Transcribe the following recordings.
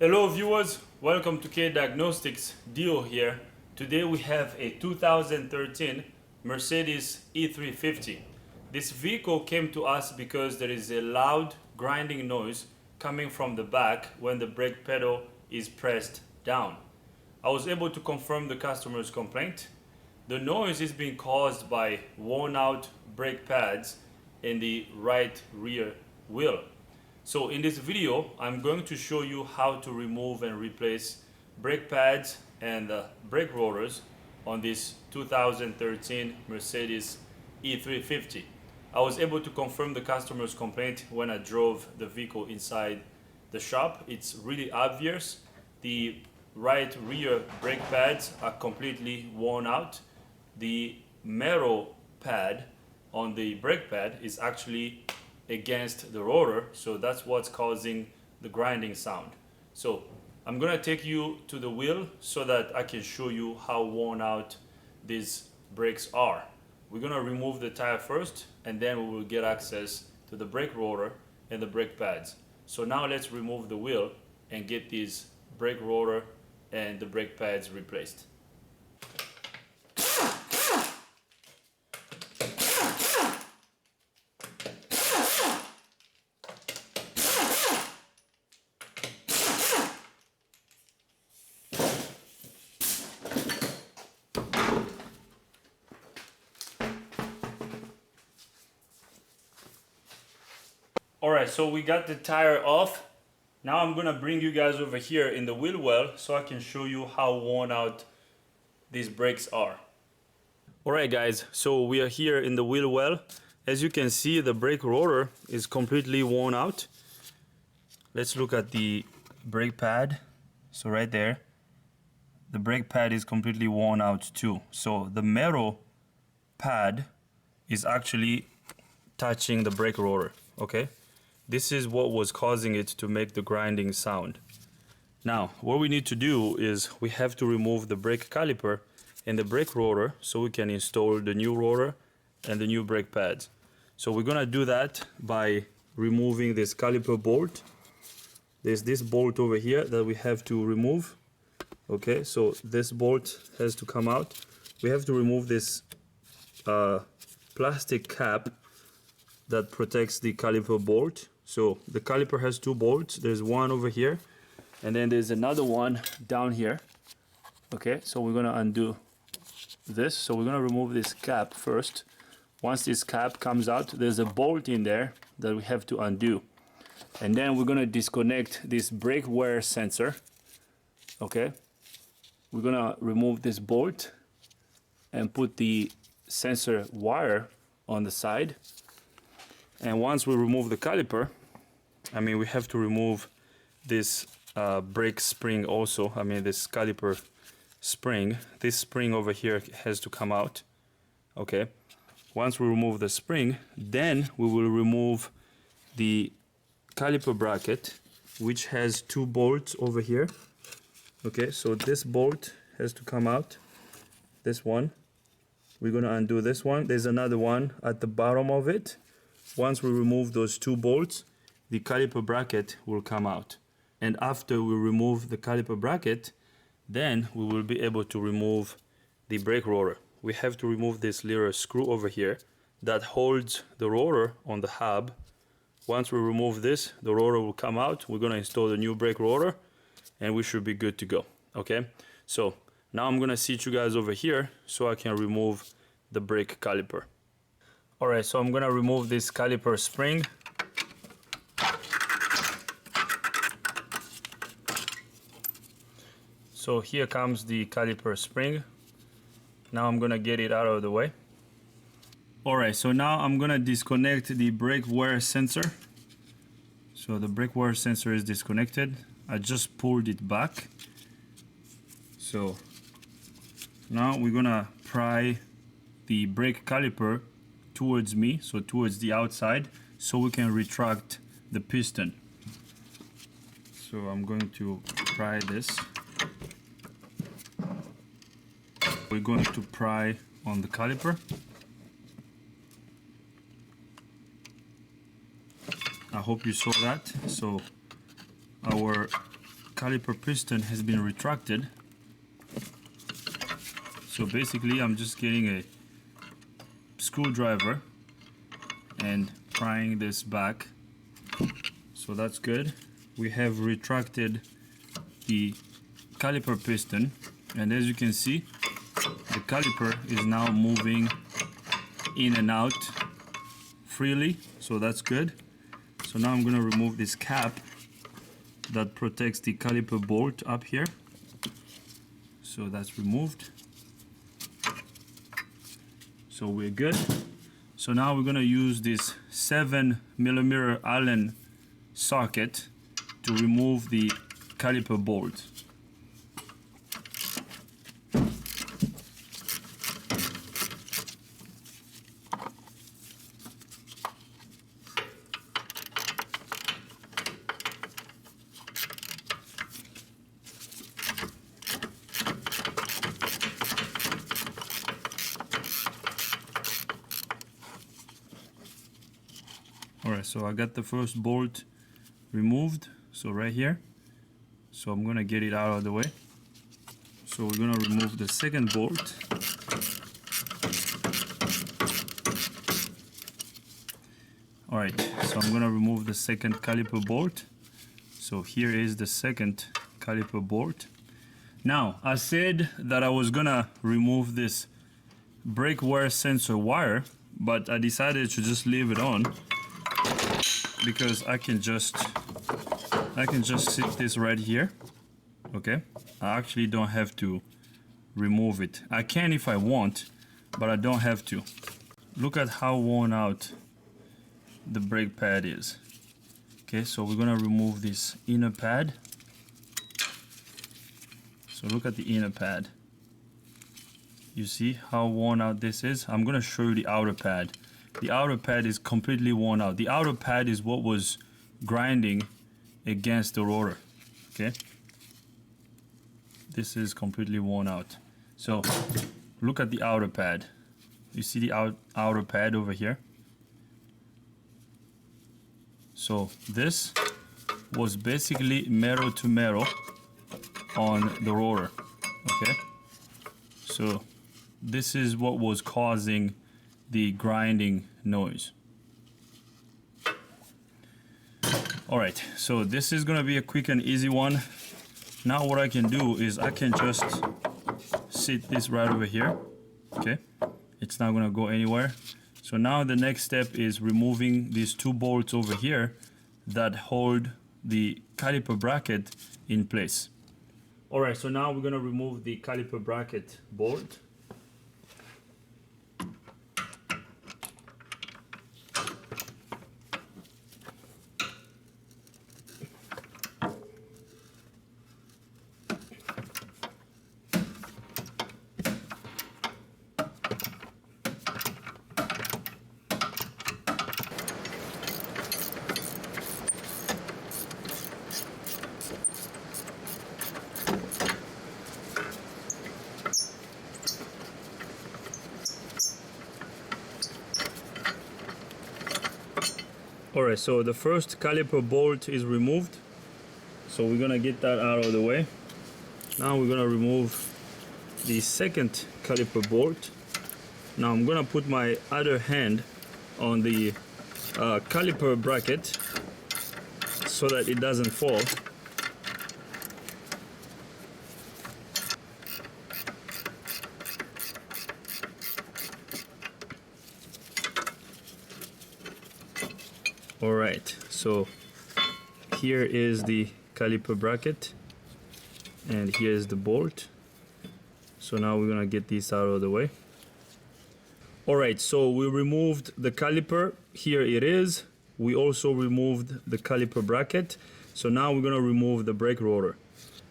Hello viewers, welcome to K Diagnostics. Dio here. Today we have a 2013 Mercedes E350. This vehicle came to us because there is a loud grinding noise coming from the back when the brake pedal is pressed down. I was able to confirm the customer's complaint. The noise is being caused by worn out brake pads in the right rear wheel. So in this video, I'm going to show you how to remove and replace brake pads and brake rotors on this 2013 Mercedes E350. I was able to confirm the customer's complaint when I drove the vehicle inside the shop. It's really obvious. The right rear brake pads are completely worn out. The metal pad on the brake pad is actually against the rotor, so that's what's causing the grinding sound. So I'm gonna take you to the wheel so that I can show you how worn out these brakes are. We're gonna remove the tire first, and then we will get access to the brake rotor and the brake pads. So now let's remove the wheel and get these brake rotor and the brake pads replaced. Alright, so we got the tire off. Now I'm gonna bring you guys over here in the wheel well so I can show you how worn out these brakes are. Alright guys, so we are here in the wheel well. As you can see, the brake rotor is completely worn out. Let's look at the brake pad. So right there, the brake pad is completely worn out too. So the metal pad is actually touching the brake rotor, okay? This is what was causing it to make the grinding sound. Now, what we need to do is we have to remove the brake caliper and the brake rotor so we can install the new rotor and the new brake pads. So we're gonna do that by removing this caliper bolt. There's this bolt over here that we have to remove. Okay, so this bolt has to come out. We have to remove this plastic cap that protects the caliper bolt. So the caliper has two bolts. There's one over here, and then there's another one down here. Okay, so we're gonna undo this. So we're gonna remove this cap first. Once this cap comes out, there's a bolt in there that we have to undo. And then we're gonna disconnect this brake wear sensor. Okay, we're gonna remove this bolt and put the sensor wire on the side. And once we remove the caliper, we have to remove this brake spring also. This caliper spring. This spring over here has to come out. Okay. Once we remove the spring, then we will remove the caliper bracket, which has two bolts over here. Okay, so this bolt has to come out. This one. We're gonna undo this one. There's another one at the bottom of it. Once we remove those two bolts, the caliper bracket will come out. And after we remove the caliper bracket, then we will be able to remove the brake rotor. We have to remove this little screw over here that holds the rotor on the hub. Once we remove this, the rotor will come out. We're gonna install the new brake rotor and we should be good to go, okay? So now I'm gonna seat you guys over here so I can remove the brake caliper. Alright, so I'm gonna remove this caliper spring. So here comes the caliper spring. Now I'm gonna get it out of the way. Alright, so now I'm gonna disconnect the brake wear sensor. So the brake wear sensor is disconnected. I just pulled it back. So now we're gonna pry the brake caliper towards me, so towards the outside, so we can retract the piston. So I'm going to pry this. We're going to pry on the caliper. I hope you saw that. So our caliper piston has been retracted. So basically I'm just getting a screwdriver and prying this back. So that's good. We have retracted the caliper piston, and as you can see, the caliper is now moving in and out freely, so that's good. So now I'm going to remove this cap that protects the caliper bolt up here. So that's removed. So we're good. So now we're going to use this 7mm Allen socket to remove the caliper bolt. Alright, so I got the first bolt removed, so right here. So I'm gonna get it out of the way. So we're gonna remove the second bolt. Alright, so I'm gonna remove the second caliper bolt. So here is the second caliper bolt. Now, I said that I was gonna remove this brake wear sensor wire, but I decided to just leave it on because I can just sit this right here. Okay, I actually don't have to remove it. I can if I want, but I don't have to. Look at how worn out the brake pad is. Okay, so we're gonna remove this inner pad. So look at the inner pad. You see how worn out this is? I'm gonna show you the outer pad. The outer pad is completely worn out. The outer pad is what was grinding against the rotor. Okay, this is completely worn out. So look at the outer pad. You see the outer pad over here? So this was basically metal to metal on the rotor. Okay, so this is what was causing the grinding noise. Alright, so this is gonna be a quick and easy one. Now what I can do is I can just sit this right over here. Okay, it's not gonna go anywhere. So now the next step is removing these two bolts over here that hold the caliper bracket in place. Alright, so now we're gonna remove the caliper bracket bolt. Alright, so the first caliper bolt is removed. So we're gonna get that out of the way. Now we're gonna remove the second caliper bolt. Now I'm gonna put my other hand on the caliper bracket so that it doesn't fall. Alright, so here is the caliper bracket and here is the bolt. So now we're gonna get this out of the way. Alright, so we removed the caliper. Here it is. We also removed the caliper bracket. So now we're gonna remove the brake rotor.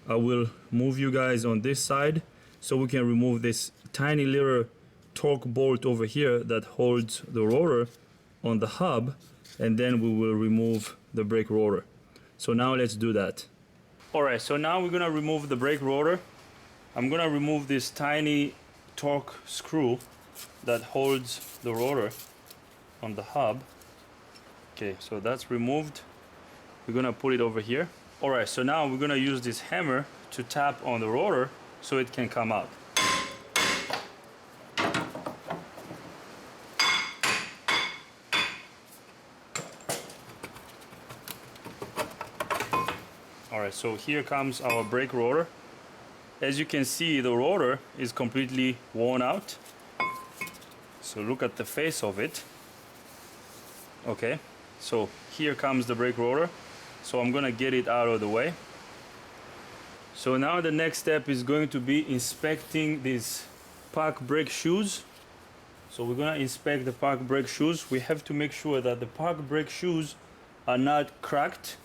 I will move you guys on this side so we can remove this tiny little torque bolt over here that holds the rotor on the hub, and then we will remove the brake rotor. So now let's do that. Alright, so now we're gonna remove the brake rotor. I'm gonna remove this tiny torque screw that holds the rotor on the hub. Okay, so that's removed. We're gonna put it over here. Alright, so now we're gonna use this hammer to tap on the rotor so it can come out. Alright, so here comes our brake rotor. As you can see, the rotor is completely worn out. So look at the face of it. Okay, so here comes the brake rotor. So I'm gonna get it out of the way. So now the next step is going to be inspecting these park brake shoes. So we're gonna inspect the park brake shoes. We have to make sure that the park brake shoes are not cracked,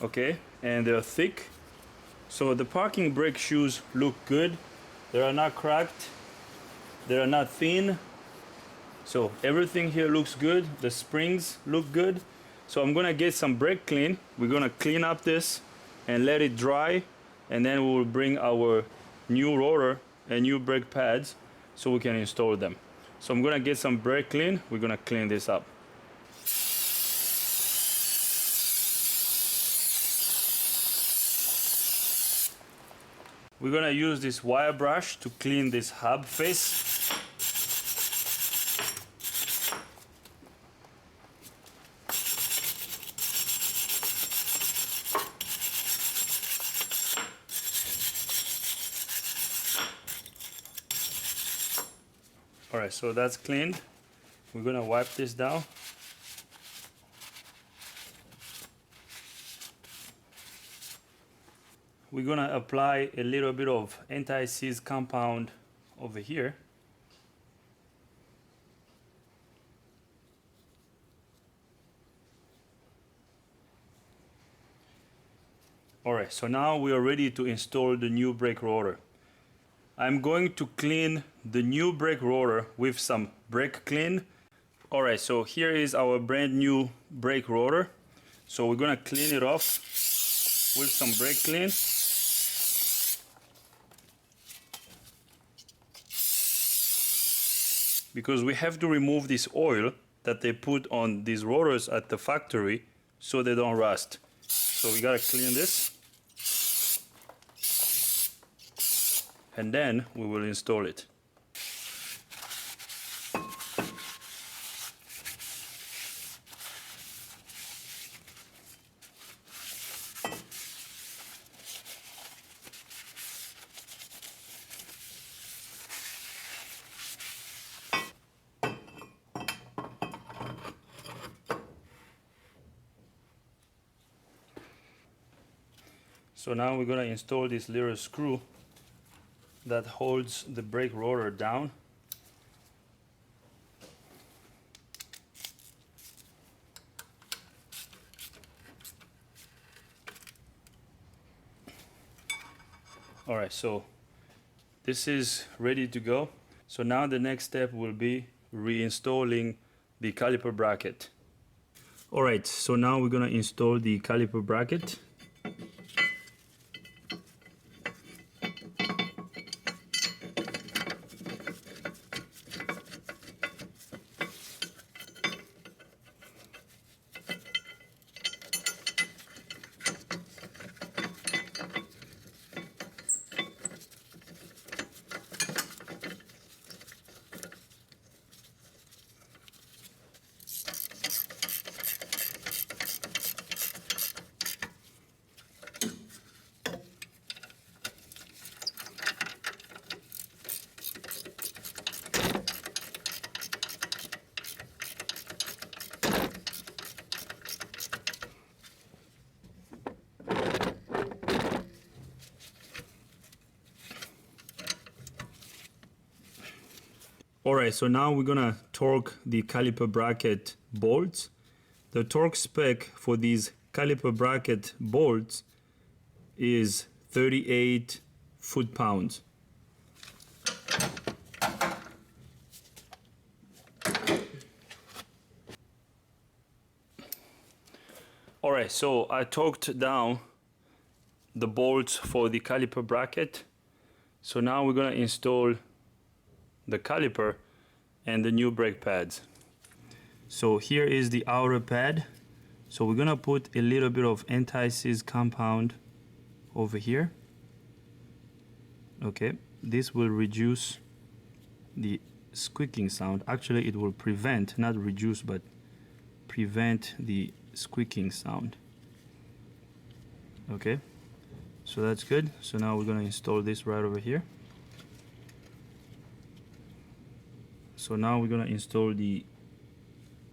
okay, and they're thick. So the parking brake shoes look good. They are not cracked. They are not thin. So everything here looks good. The springs look good. So I'm gonna get some brake clean. We're gonna clean up this and let it dry, and then we will bring our new rotor and new brake pads so we can install them. So I'm gonna get some brake clean. We're gonna clean this up. We're gonna use this wire brush to clean this hub face. Alright, so that's cleaned. We're gonna wipe this down. We're gonna apply a little bit of anti-seize compound over here. Alright, so now we are ready to install the new brake rotor. I'm going to clean the new brake rotor with some brake clean. Alright, so here is our brand new brake rotor. So we're gonna clean it off with some brake clean. Because we have to remove this oil that they put on these rotors at the factory so they don't rust. So we gotta clean this. And then we will install it. So now we're gonna install this little screw that holds the brake rotor down. Alright, so this is ready to go. So now the next step will be reinstalling the caliper bracket. Alright, so now we're gonna install the caliper bracket. Alright, so now we're gonna torque the caliper bracket bolts. The torque spec for these caliper bracket bolts is 38 foot-pounds. Alright, so I torqued down the bolts for the caliper bracket. So now we're gonna install the caliper and the new brake pads. So here is the outer pad So we're gonna put a little bit of anti-seize compound over here. Okay, this will reduce the squeaking sound. Actually, it will prevent, not reduce, but prevent the squeaking sound. Okay, so that's good. So now we're gonna install this right over here. So now we're gonna install the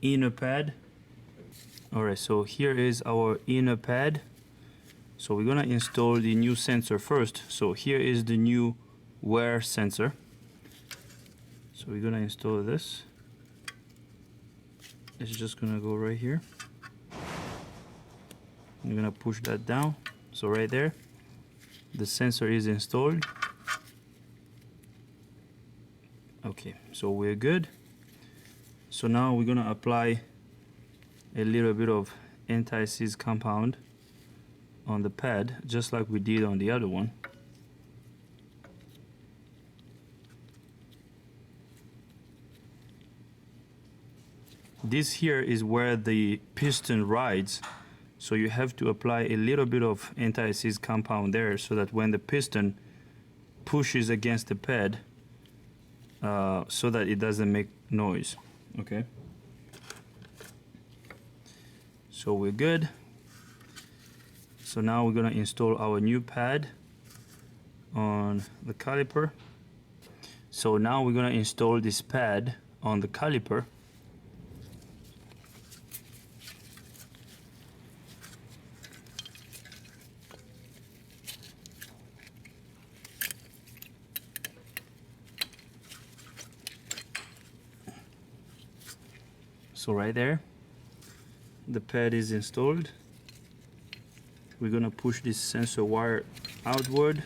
inner pad. All right, so here is our inner pad. So we're gonna install the new sensor first. So here is the new wear sensor. So we're gonna install this. It's just gonna go right here. You're gonna push that down. So right there, the sensor is installed. Okay, so we're good. So now we're gonna apply a little bit of anti-seize compound on the pad, just like we did on the other one. This here is where the piston rides, so you have to apply a little bit of anti-seize compound there so that when the piston pushes against the pad, so that it doesn't make noise. Okay, so we're good. So now we're gonna install our new pad on the caliper. So now we're gonna install this pad on the caliper. So right there, the pad is installed. We're gonna push this sensor wire outward.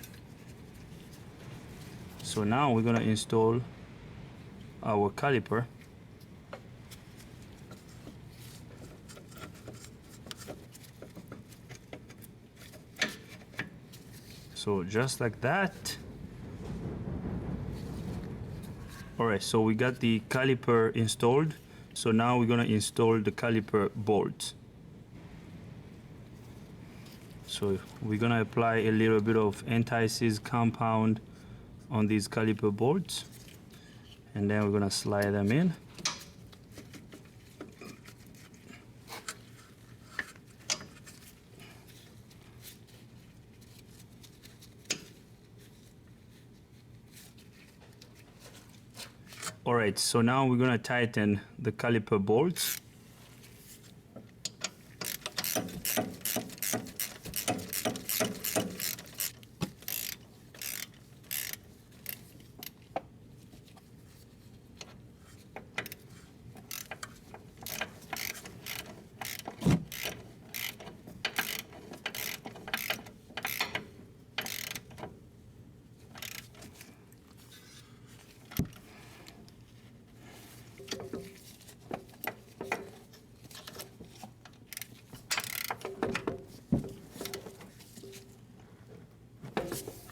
So now we're gonna install our caliper. So just like that. All right, so we got the caliper installed. So now we're gonna install the caliper bolts. So we're gonna apply a little bit of anti-seize compound on these caliper bolts, and then we're gonna slide them in. All right, so now we're gonna tighten the caliper bolts.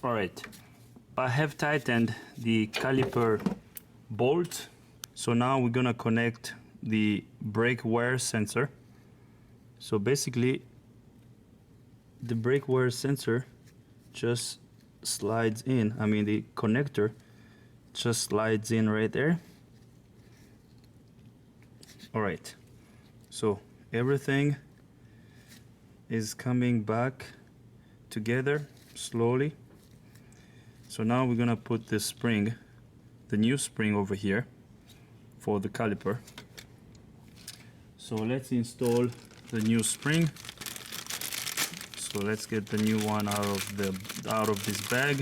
All right, I have tightened the caliper bolt. So now we're gonna connect the brake wear sensor. So basically, the brake wear sensor just slides in. I mean, the connector just slides in right there. All right, so everything is coming back together slowly. So now we're gonna put the spring, the new spring over here for the caliper. So let's install the new spring. So let's get the new one out of this bag.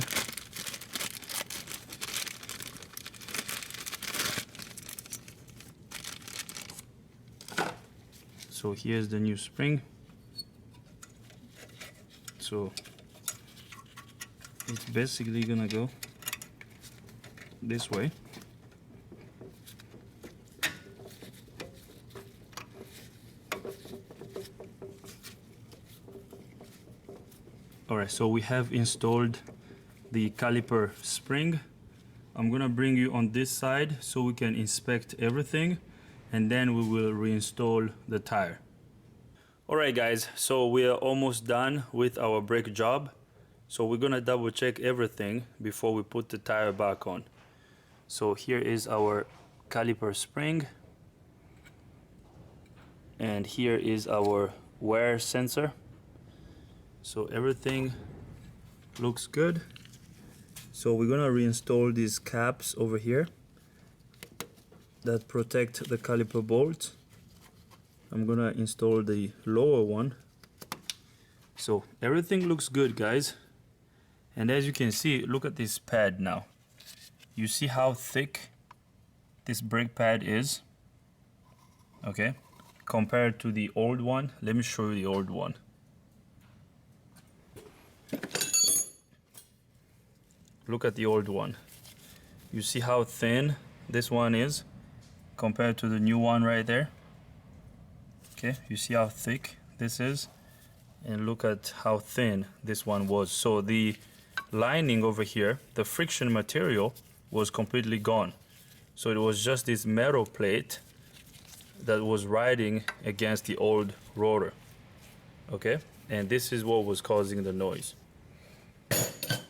So here's the new spring. So it's basically gonna go this way. All right, so we have installed the caliper spring. I'm gonna bring you on this side so we can inspect everything, and then we will reinstall the tire. Alright guys, so we are almost done with our brake job. So we're gonna double check everything before we put the tire back on. So here is our caliper spring, and here is our wear sensor. So everything looks good. So we're gonna reinstall these caps over here that protect the caliper bolt. I'm gonna install the lower one. So everything looks good, guys. And as you can see, look at this pad now. You see how thick this brake pad is? Okay, compared to the old one. Let me show you the old one. Look at the old one. You see how thin this one is compared to the new one right there? Okay, you see how thick this is? And look at how thin this one was. So the lining over here, the friction material, was completely gone. So it was just this metal plate that was riding against the old rotor. Okay, and this is what was causing the noise.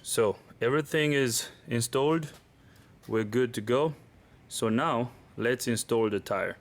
So everything is installed. We're good to go. So now let's install the tire.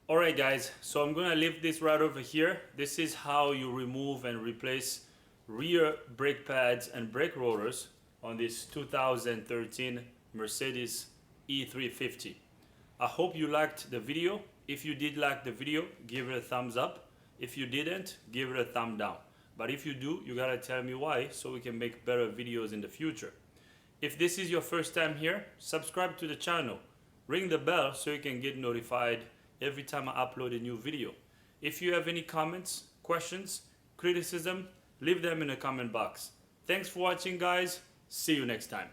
Alright guys, so I'm gonna leave this right over here. This is how you remove and replace rear brake pads and brake rotors on this 2013 Mercedes E350. I hope you liked the video. If you did like the video, give it a thumbs up. If you didn't, give it a thumb down. But if you do, you gotta tell me why so we can make better videos in the future. If this is your first time here, subscribe to the channel. Ring the bell so you can get notified every time I upload a new video. If you have any comments, questions, criticism, leave them in the comment box. Thanks for watching, guys. See you next time.